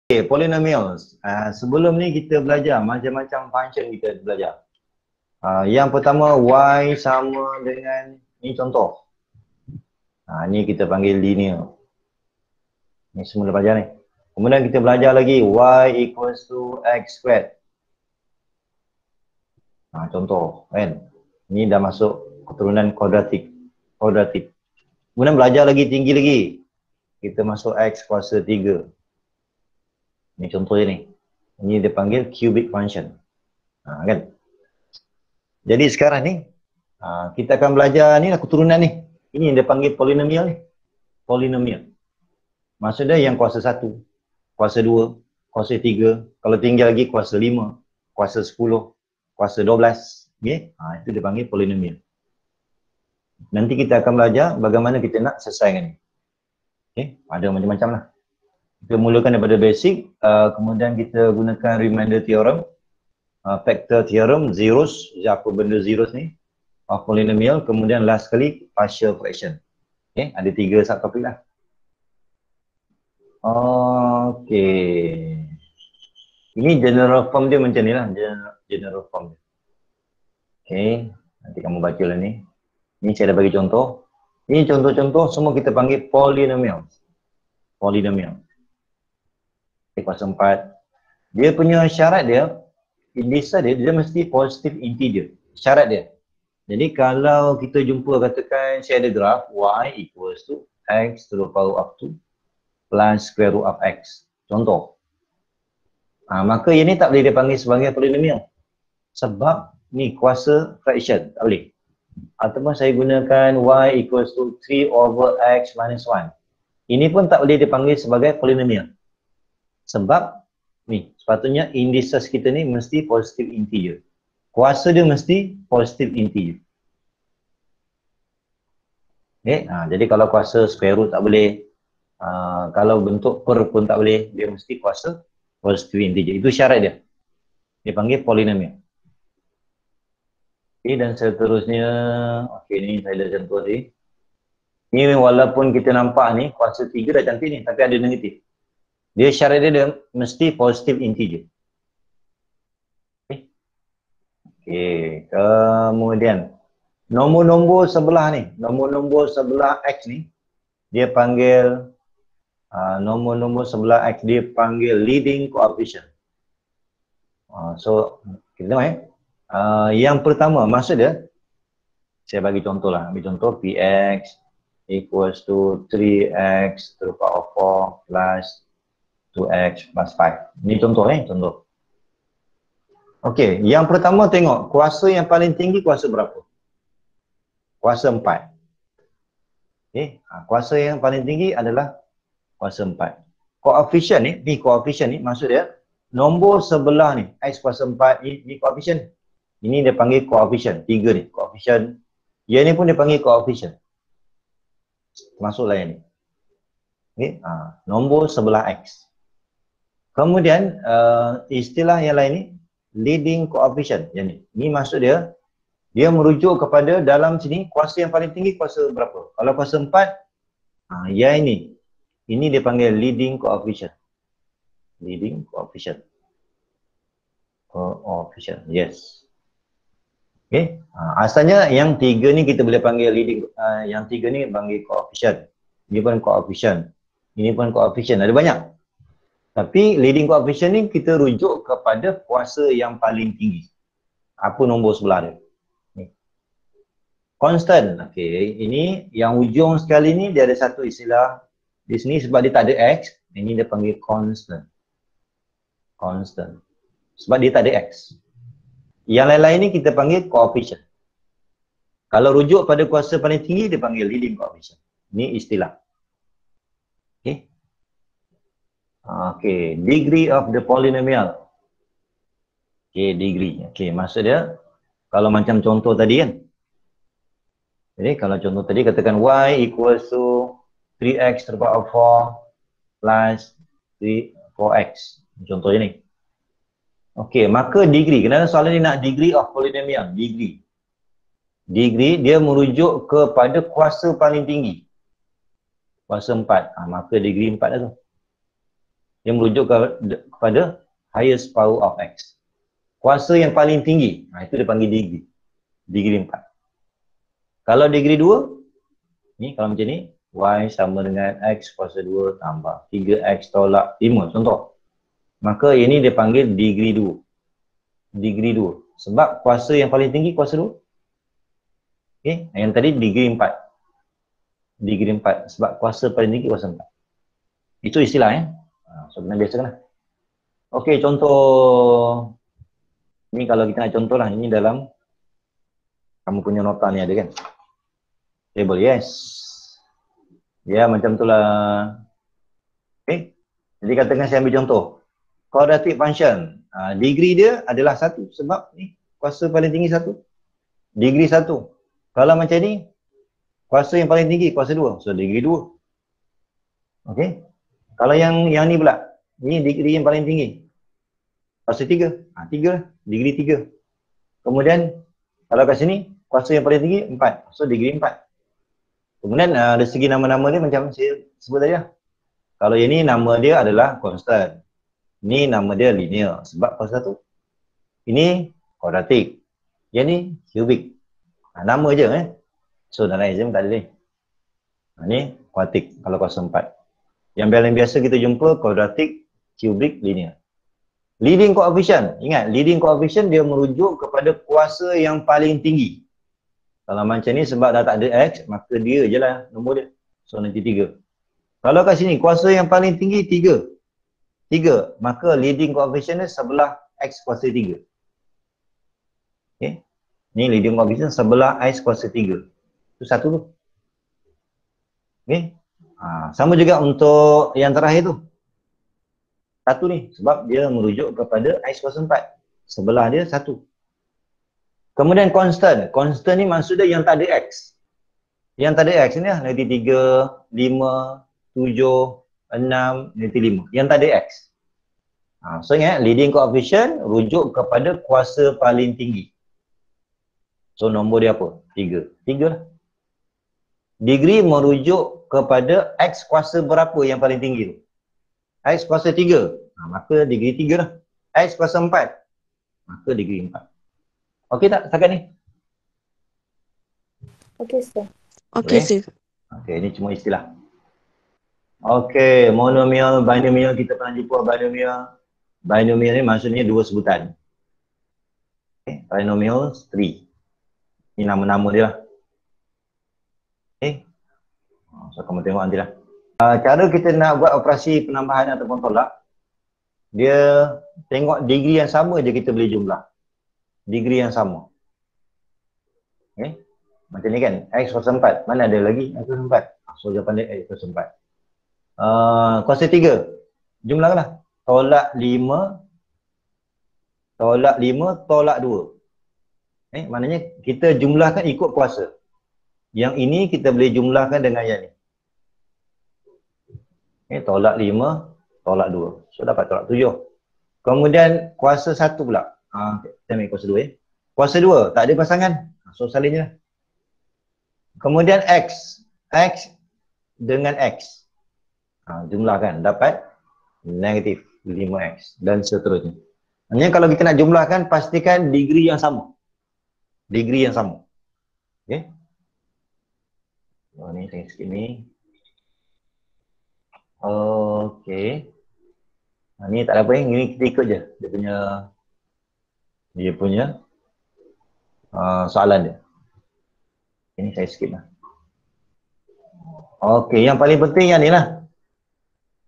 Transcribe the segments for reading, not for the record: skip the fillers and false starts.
Okay, polynomials. Sebelum ni kita belajar macam-macam function kita belajar. Yang pertama y sama dengan, ni contoh. Ni kita panggil linear. Ni semua dah belajar ni. Kemudian kita belajar lagi y equals to x squared. Contoh kan. Ni dah masuk keturunan kuadratik. Kemudian belajar lagi tinggi lagi. Kita masuk x kuasa 3. Ni contoh je ni. Ini dia panggil cubic function. Kan? Jadi sekarang ni, kita akan belajar ni lah keturunan ni. Ini dia panggil polinomial ni. Polinomial. Maksudnya yang kuasa 1, kuasa 2, kuasa 3, kalau tinggal lagi kuasa 5, kuasa 10, kuasa 12. Okay? Itu dia panggil polinomial. Nanti kita akan belajar bagaimana kita nak selesaikan ni. Okay? Ada macam-macam lah. Kita mulakan daripada basic, kemudian kita gunakan remainder theorem, factor theorem, zeros, apa benda zeros ni, of polynomial, kemudian last kali partial fraction. Okay, ada 3 subtopik lah. Okay. Ini general form dia macam ni lah, general form dia. Okay, nanti kamu baca lah ni. Ni saya dah bagi contoh. Ini contoh-contoh semua kita panggil polynomial. Polynomial. Kuasa 4. Dia punya syarat dia, indisa dia mesti positive integer. Syarat dia. Jadi kalau kita jumpa katakan saya ada graf y equals to x to the power of 2 plus square root of x. Contoh. Maka ini tak boleh dipanggil sebagai polynomial. Sebab ni kuasa fraction. Tak boleh. Ataupun saya gunakan y equals to 3 over x minus 1. Ini pun tak boleh dipanggil sebagai polynomial. Sebab ni sepatutnya indices kita ni mesti positive integer. Kuasa dia mesti positive integer. Okay? Jadi kalau kuasa square root tak boleh, kalau bentuk per pun tak boleh, dia mesti kuasa positive integer. Itu syarat dia. Dia panggil polynomial. Okay, dan seterusnya, okay, ni saya dah contoh tadi. Ni walaupun kita nampak ni kuasa 3 dah cantik ni, tapi ada negatif. Dia syarat dia mesti positive integer. Okay. Kemudian nombor-nombor sebelah ni, nombor-nombor sebelah x ni, dia panggil nombor-nombor sebelah x dia panggil leading coefficient. So kita tengok yang pertama maksud dia, saya bagi contoh lah, ambil contoh px equals to 3x to the power 4 plus 2x plus 5. Ini contoh contoh. Okey, yang pertama tengok kuasa yang paling tinggi kuasa berapa? Kuasa 4. Okey, kuasa yang paling tinggi adalah kuasa 4. Koefisien ni koefisien ni maksud dia nombor sebelah ni x kuasa 4 ni koefisien. Ini dia panggil koefisien. 3 ni koefisien. Yang ni pun dia panggil koefisien. Masuklah yang ni. Okey, nombor sebelah x. Kemudian istilah yang lain ni leading coefficient yang ni. Ni maksud dia merujuk kepada dalam sini kuasa yang paling tinggi kuasa berapa? Kalau kuasa 4, yang ini. Ini dia panggil leading coefficient. Leading coefficient. Coefficient. Yes. Okey. Asalnya yang 3 ni kita boleh panggil leading, yang 3 ni panggil coefficient. Ini pun coefficient. Ini pun coefficient. Ada banyak. Tapi leading coefficient ni kita rujuk kepada kuasa yang paling tinggi. Apa nombor sebelah dia? Ni. Constant. Okey, ini yang ujung sekali ni dia ada satu istilah di sini sebab dia tak ada x, ini dia panggil constant. Constant. Sebab dia tak ada x. Yang lain-lain ni kita panggil coefficient. Kalau rujuk pada kuasa paling tinggi dia panggil leading coefficient. Ini istilah. Okey. Okay, degree of the polynomial. Okay, degree. Okay, maksud dia kalau macam contoh tadi kan. Jadi kalau contoh tadi katakan y equals to 3x to the power 4 plus 4x. Contohnya ni. Okay, maka degree. Kenapa soalan ni nak degree of polynomial? Degree. Degree dia merujuk kepada kuasa paling tinggi. Kuasa 4. Maka degree 4 lah tu. Dia merujuk kepada highest power of X. Kuasa yang paling tinggi, itu dia panggil degree. Degree 4. Kalau degree 2, ni kalau macam ni, Y sama dengan X kuasa 2 tambah 3X tolak 5, contoh. Maka ini dia panggil degree 2. Degree 2. Sebab kuasa yang paling tinggi kuasa 2. Okay. Yang tadi degree 4. Degree 4. Sebab kuasa paling tinggi kuasa 4. Itu istilah so kena biasakan lah. Okey, contoh. Ni kalau kita nak contoh lah. Ini dalam kamu punya nota ni ada kan? Table, yes. Ya, macam tu lah. Okey. Jadi katakan saya ambil contoh. Quadratic function. Degree dia adalah 1 sebab ni kuasa paling tinggi 1. Degree 1. Kalau macam ni, kuasa yang paling tinggi kuasa 2. So degree 2. Okey. Kalau yang ni pula, ni degree yang paling tinggi. Kuasa 3. 3, degree 3. Kemudian kalau kat sini, kuasa yang paling tinggi 4. So degree 4. Kemudian dari segi nama-nama dia macam saya sebut tadi lah. Kalau yang ni nama dia adalah constant. Ni nama dia linear sebab kuasa 1. Ini quadratic. Yang ni cubic. Nama je So dalam exam tak ada ni. Ni quadratic kalau kuasa 4. Yang paling biasa kita jumpa quadratic, cubic, linear. Leading coefficient. Ingat, leading coefficient dia merujuk kepada kuasa yang paling tinggi. Kalau macam ni sebab dah tak ada X, maka dia je lah nombor dia. So nanti 3. Kalau kat sini kuasa yang paling tinggi 3. 3. Maka leading coefficient dia sebelah X kuasa 3. Okay. Ni leading coefficient sebelah X kuasa 3. Itu satu tu. Okay. Sama juga untuk yang terakhir tu. Satu ni. Sebab dia merujuk kepada X kuasa 4. Sebelah dia 1. Kemudian constant. Constant ni maksud dia yang tak ada X. Yang tak ada X ni lah. Nanti 3, 5, 7, 6, nanti 5. Yang tak ada X. So ingat, leading coefficient rujuk kepada kuasa paling tinggi. So nombor dia apa? 3. 3 lah. Degree merujuk kepada X kuasa berapa yang paling tinggi tu? X kuasa 3. Maka degree 3 lah. X kuasa 4. Maka degree 4. Okey tak setakat ni? Okey, sir. Okey, sir. Okey, ni cuma istilah. Okey, monomial, binomial, kita pernah jumpa binomial. Binomial ni maksudnya dua sebutan. Okay. Binomial 3. Ini nama-nama dia lah. Okay. So kamu tengok nanti lah. Cara kita nak buat operasi penambahan ataupun tolak, dia tengok degree yang sama je kita boleh jumlah. Degree yang sama. Okay. Macam ni kan, X kuasa 4. Mana ada lagi X kuasa 4? So jawapan dia X kuasa 4. Kuasa 3. Jumlahlah. Tolak 5. Tolak 5, tolak 2. Maknanya kita jumlahkan ikut kuasa. Yang ini kita boleh jumlahkan dengan yang ni. Tolak 5, tolak 2. So dapat tolak 7. Kemudian kuasa 1 pula. Kita ambil kuasa 2 Kuasa 2, tak ada pasangan. So salin je lah. Kemudian X. X dengan X. Jumlahkan. Dapat negatif 5X. Dan seterusnya. Maksudnya kalau kita nak jumlahkan, pastikan degree yang sama. Degree yang sama. Okay. Ni saya skip ni. Okay. Ni tak ada apa ni kita ikut je. Dia punya soalan dia. Ini saya skip lah. Okay, yang paling penting yang ni lah.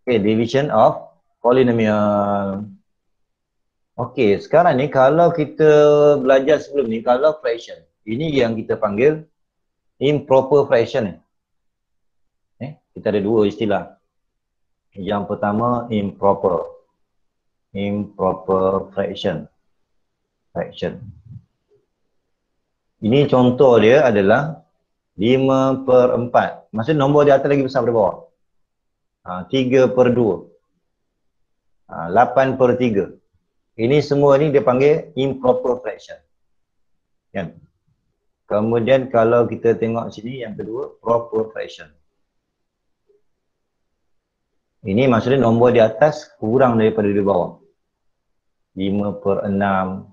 Okay, division of polynomial. Okay, sekarang ni kalau kita belajar sebelum ni, kalau fraction. Ini yang kita panggil improper fraction. Kita ada dua istilah. Yang pertama improper. Improper fraction. Ini contoh dia adalah 5/4. Maksudnya nombor di atas lagi besar daripada bawah. 3/2. 8/3. Ini semua ni dia panggil improper fraction. Kan? Kemudian kalau kita tengok sini yang kedua, proper fraction. Ini maksudnya nombor di atas kurang daripada di bawah. 5/6,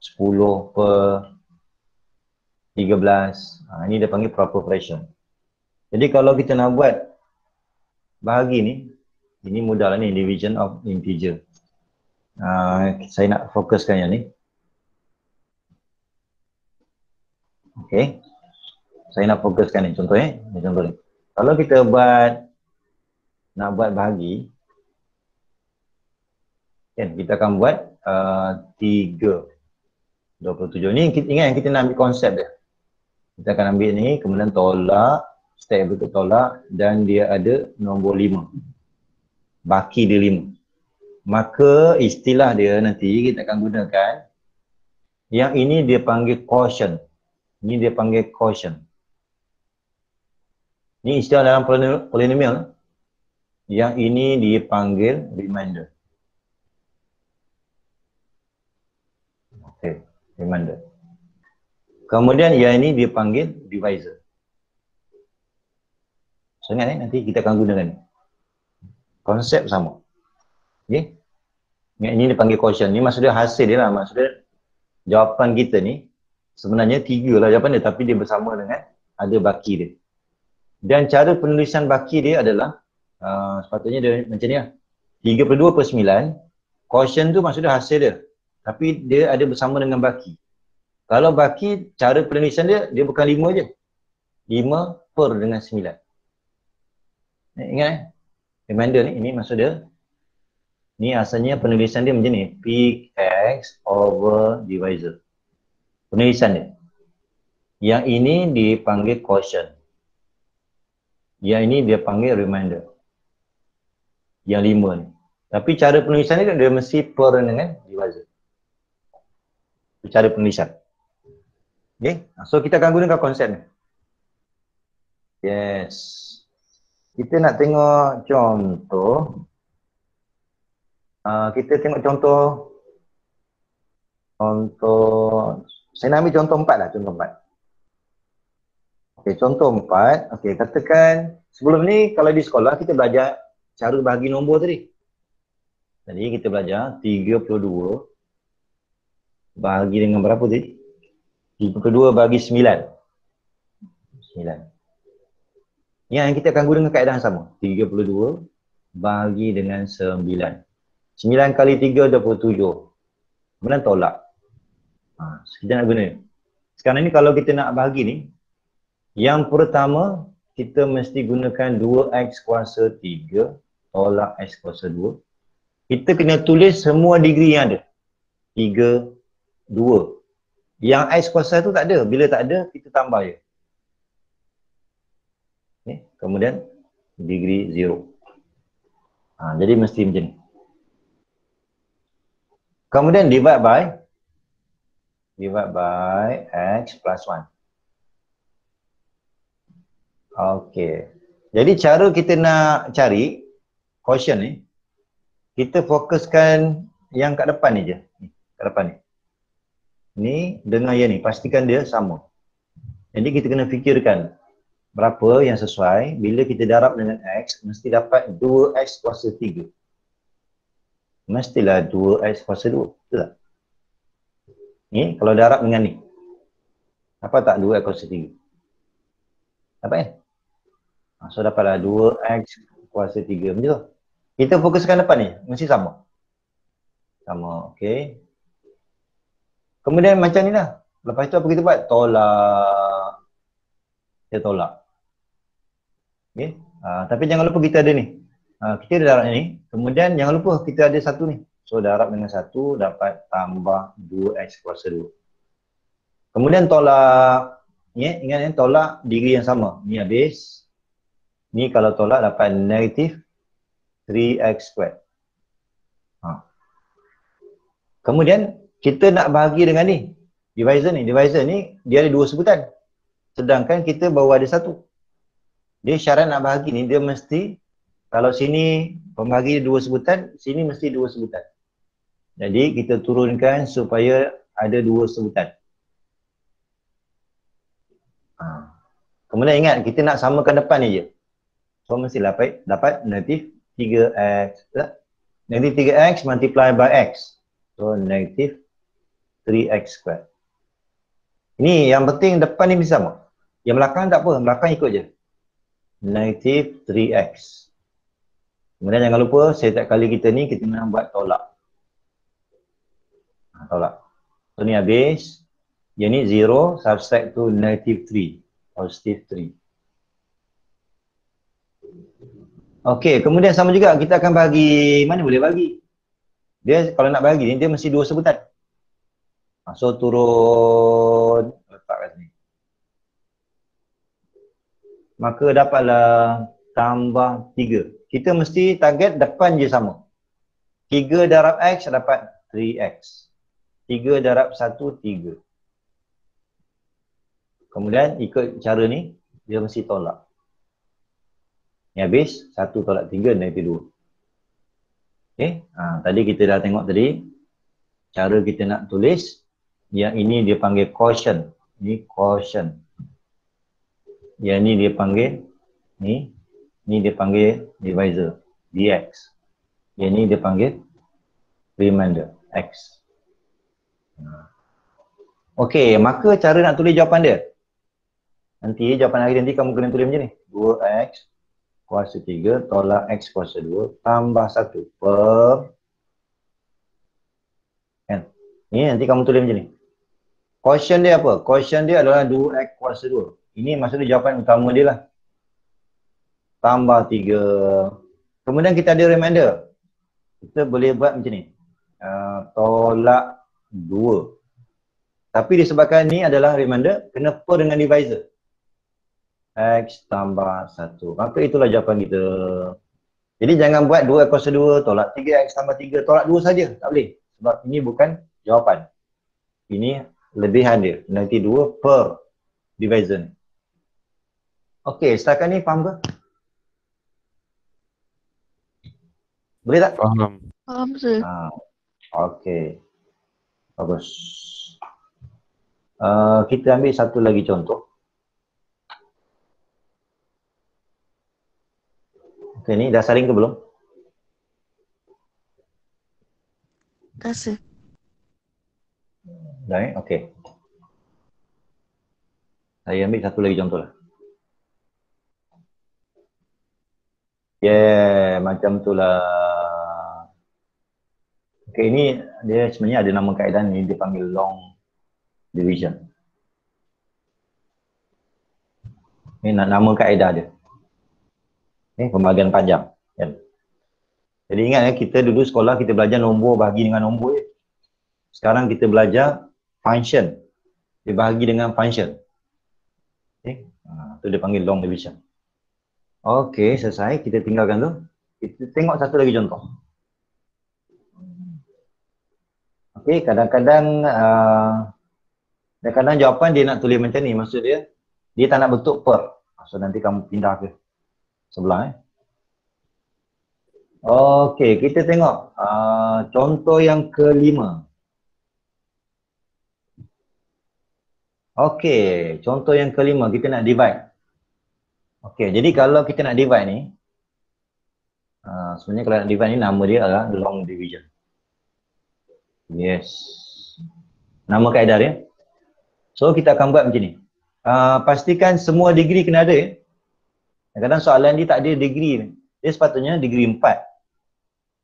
10/13. Ini dia panggil proper fraction. Jadi kalau kita nak buat bahagi ni, ini mudah lah ni, division of integer. Saya nak fokuskan yang ni. Okay. Saya nak fokuskan ni, contoh ni contoh ni. Kalau kita nak buat bahagi, kan, kita akan buat 3/27. Ni ingat yang kita nak ambil konsep dia. Kita akan ambil ni, kemudian tolak, step berikut tolak, dan dia ada nombor 5. Baki dia 5. Maka istilah dia nanti kita akan gunakan, yang ini dia panggil quotient. Ini dia panggil quotient. Ini istilah dalam polinomial. Yang ini dipanggil remainder. Okay, remainder. Kemudian yang ini dipanggil divisor. So ingat nanti kita akan gunakan konsep sama. Okay. Ini dipanggil quotient. Ini maksudnya hasil dia lah. Maksudnya jawapan kita ni sebenarnya 3 lah jawapan dia, tapi dia bersama dengan ada baki dia. Dan cara penulisan baki dia adalah sepatutnya dia macam ni lah. 3/2/9, quotient tu maksudnya hasil dia, tapi dia ada bersama dengan baki. Kalau baki, cara penulisan dia bukan 5 je. 5/9. Ingat remainder ni, ini maksud dia, ni asalnya penulisan dia macam ni, Px over divisor. Penulisan dia. Yang ini dipanggil quotient. Yang ini dia panggil remainder. Yang 5 ni. Tapi cara penulisan dia mesti per dengan divisor. Cara penulisan. Okay. So kita akan gunakan konsep ni. Yes. Kita nak tengok contoh. Kita tengok contoh. Saya nak ambil contoh 4 lah, contoh 4. Okay, contoh 4. Okay, katakan sebelum ni kalau di sekolah kita belajar cara bahagi nombor tadi. Jadi kita belajar 32 bahagi dengan berapa tadi? 32 bagi 9. 9. Yang kita akan gunakan kaedah yang sama. 32 bahagi dengan 9. 9 kali 3, 27. Kemudian tolak. Kita nak guna. Sekarang ni kalau kita nak bahagi ni, yang pertama kita mesti gunakan 2x kuasa 3 tolak x kuasa 2. Kita kena tulis semua degree yang ada. 3, 2. Yang x kuasa tu tak ada. Bila tak ada, kita tambah je. Okay. Kemudian degree 0. Jadi mesti macam ni. Kemudian divide by x plus 1. Okey. Jadi cara kita nak cari quotient ni, kita fokuskan yang kat depan ni je. Kat depan ni. Ni dengan yang ni, pastikan dia sama. Jadi kita kena fikirkan berapa yang sesuai. Bila kita darab dengan x, mesti dapat 2x kuasa 3. Mestilah 2x kuasa 2. Betul tak? Ni kalau darab dengan ni. Apa tak 2x kuasa 3? Dapat kan? So dapatlah 2x kuasa 3. Macam tu. Kita fokuskan depan ni. Mesti sama. Sama. Okay. Kemudian macam ni lah. Lepas tu apa kita buat? Tolak. Kita tolak. Okay. Tapi jangan lupa kita ada ni. Kita ada darab ni. Kemudian jangan lupa kita ada satu ni. So darab dengan 1 dapat tambah 2x kuasa 2. Kemudian tolak. Ingat ni tolak degree yang sama. Ni habis. Ni kalau tolak dapat negatif 3x squared. Kemudian kita nak bahagi dengan ni. Divisor ni. Divisor ni dia ada 2 sebutan. Sedangkan kita baru ada 1. Dia syarat nak bahagi ni dia mesti, kalau sini pembahagi 2 sebutan, sini mesti 2 sebutan. Jadi kita turunkan supaya ada 2 sebutan. Kemudian ingat kita nak samakan depan ni je. So mesti dapat negatif 3x. Negatif 3x multiply by x. So, negatif 3x squared. Ini yang penting depan ni bisa sama. Yang belakang tak apa, belakang ikut je. Negatif 3x. Kemudian jangan lupa setiap kali kita ni kita nak buat tolak. Tolak. So ni habis. Yang ni 0 subtract to negative 3. Positive 3. Okey, kemudian sama juga kita akan bagi, mana boleh bagi? Dia kalau nak bagi ni dia mesti dua sebutan. So turun letak kat sini. Maka dapatlah tambah 3. Kita mesti target depan je sama. 3 darab x dapat 3x. 3 darab 1, 3. Kemudian ikut cara ni, dia mesti tolak. Ni habis, 1 tolak 3, negatif 2. Okay, tadi kita dah tengok tadi, cara kita nak tulis. Yang ini dia panggil quotient. Ni quotient. Yang ni dia panggil, ni dia panggil divisor, dx. Yang ni dia panggil remainder, x. Okey, maka cara nak tulis jawapan dia. Nanti jawapan hari nanti kamu kena tulis macam ni. 2x kuasa 3 tolak x kuasa 2 tambah 1 per. Kan? Ni nanti kamu tulis macam ni. Quotient dia apa? Quotient dia adalah 2x kuasa 2. Ini maksudnya jawapan utama dia lah. Tambah 3. Kemudian kita ada remainder. Kita boleh buat macam ni. Tolak 2. Tapi disebabkan ni adalah remainder, kena per dengan divisor. X tambah 1. Maka itulah jawapan kita. Jadi jangan buat 2 kuasa 2 tolak 3x tambah 3 tolak 2 saja. Tak boleh. Sebab ini bukan jawapan. Ini lebihan dia. Nanti 2 per divisor ni. Okey, setakat ni faham ke? Boleh tak? Faham. Faham, sir. Okey. Bagus. Kita ambil satu lagi contoh. Okey, ni dah saling ke belum? Dah, sir. Dah okey. Saya ambil satu lagi contoh lah. Macam tu lah. Okey, ini dia sebenarnya ada nama kaedah ni, dia panggil long division. Ini nama kaedah dia. Pembagian panjang. Kan? Jadi ingat ya, kita dulu sekolah kita belajar nombor bahagi dengan nombor je. Sekarang kita belajar function. Dia bahagi dengan function. Itu dia panggil long division. Okey, selesai. Kita tinggalkan tu. Kita tengok satu lagi contoh. Okey, kadang-kadang jawapan dia nak tulis macam ni. Maksud dia tak nak bentuk per. So nanti kamu pindah ke sebelah. Okey, kita tengok contoh yang kelima. Okey, contoh yang kelima kita nak divide. Okey, jadi kalau kita nak divide ni, sebenarnya kalau nak divide ni nama dia adalah long division. Yes. Nama kaedah dia. So kita akan buat macam ni. Pastikan semua degree kena ada ya. Kadang-kadang soalan dia tak ada degree. Dia sepatutnya degree 4.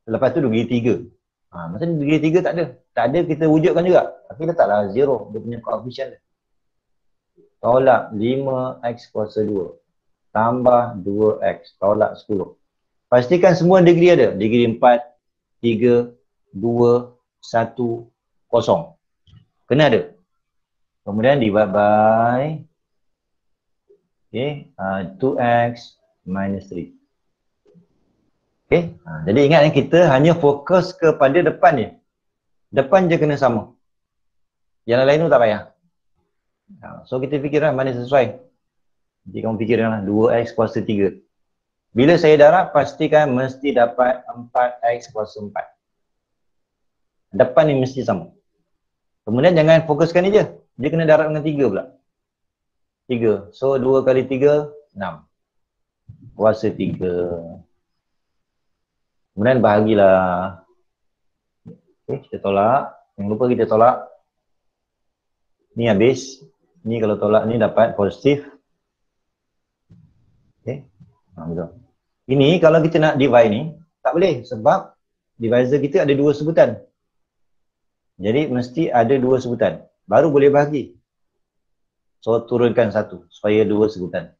Lepas tu degree 3. Maksudnya degree 3 tak ada. Tak ada kita wujudkan juga. Tapi letaklah 0. Dia punya koefisien dia. Tolak 5x kuasa 2. Tambah 2x. Tolak 10. Pastikan semua degree ada. Degree 4, 3, 2, 1, 0. Kena ada. Kemudian divide by 2x minus 3. Okay. Jadi ingat kita hanya fokus kepada depan ni. Depan je kena sama. Yang lain tu tak payah. So kita fikirlah mana sesuai. Jadi kamu fikirkanlah 2x kuasa 3. Bila saya darab, pastikan mesti dapat 4x kuasa 4. Depan ni mesti sama. Kemudian jangan fokuskan ni je. Dia kena darab dengan 3 pula. 3. So 2 kali 3, 6. Kuasa 3. Kemudian bahagilah. Okay, kita tolak. Jangan lupa kita tolak. Ni habis. Ni kalau tolak ni dapat positif. Okay. Betul. Ini kalau kita nak divide ni, tak boleh sebab divisor kita ada dua sebutan. Jadi mesti ada dua sebutan. Baru boleh bahagi. So turunkan satu supaya dua sebutan.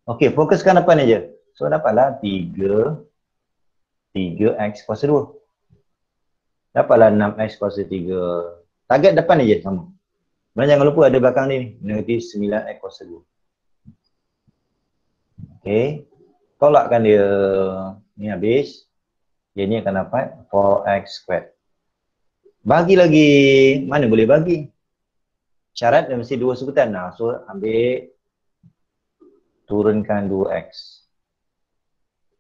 Okey, fokuskan depan aja. So dapatlah 3x kuasa 2. Dapatlah 6x kuasa 3. Target depan aja sama. Dan jangan lupa ada belakang ni, negatif 9x kuasa 2. Okey. Tolakkan dia. Ni habis. Dia ni akan dapat 4x squared. Bagi lagi. Mana boleh bagi? Syarat dia mesti dua sebutan. Nah, so ambil. Turunkan 2x.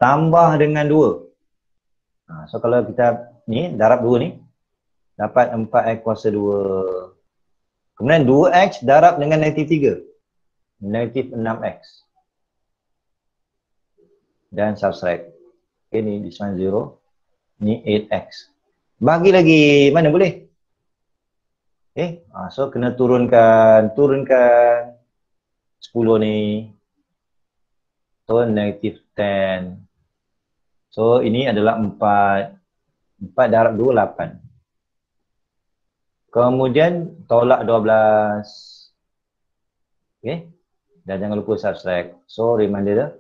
Tambah dengan 2. So kalau kita ni darab 2 ni. Dapat 4x kuasa 2. Kemudian 2x darab dengan negatif 3. Negatif 6x. Dan subtract. Okay, ni this one 0. Ni 8x. Bagi lagi. Mana boleh? Okay. So kena turunkan. Turunkan 10 ni. So negatif 10. So ini adalah 4. 4 darab 2, 8. Kemudian tolak 12. Okay. Dan jangan lupa subtract. So remainder dia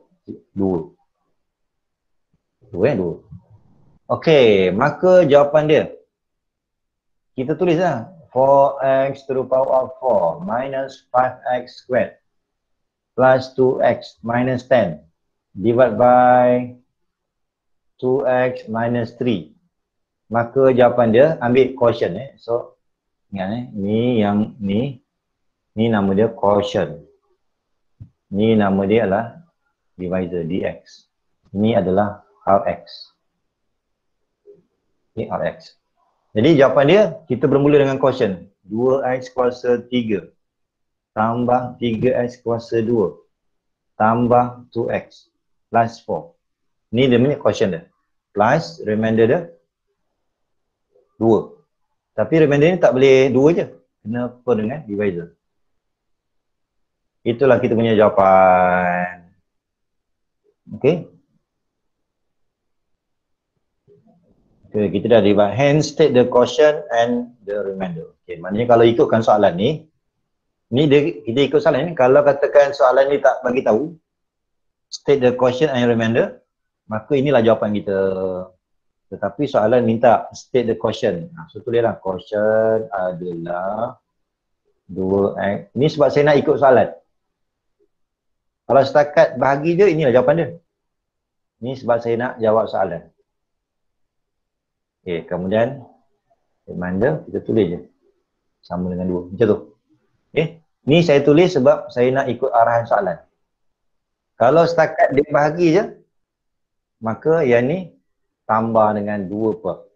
2. 2. Okey, maka jawapan dia. Kita tulislah. 4x to the power of 4 minus 5x squared plus 2x minus 10 divided by 2x minus 3. Maka jawapan dia ambil quotient So ingat ni yang ni nama dia quotient. Ni nama dia adalah divisor dx. Ini adalah Rx. Ini Rx. Jadi jawapan dia, kita bermula dengan quotient. 2x kuasa 3 tambah 3x kuasa 2 tambah 2x plus 4. Ni dia punya quotient dia. Plus remainder dia 2. Tapi remainder ni tak boleh 2 je. Kena per dengan divisor. Itulah kita punya jawapan. Okay. Okay, kita dah divide. Hence state the quotient and the remainder. Okay, maknanya kalau ikutkan soalan ni dia, kita ikut soalan ni, kalau katakan soalan ni tak bagi tahu state the quotient and remainder, maka inilah jawapan kita. Tetapi soalan minta state the quotient. So tulislah quotient adalah 2x. Ini sebab saya nak ikut soalan. Kalau setakat bahagi je, inilah jawapan dia. Ini sebab saya nak jawab soalan. Okay, kemudian remainder kita tulis je. Sama dengan 2. Macam tu. Okay. Ni saya tulis sebab saya nak ikut arahan soalan. Kalau setakat dia bahagi je, maka yang ni tambah dengan 2 per.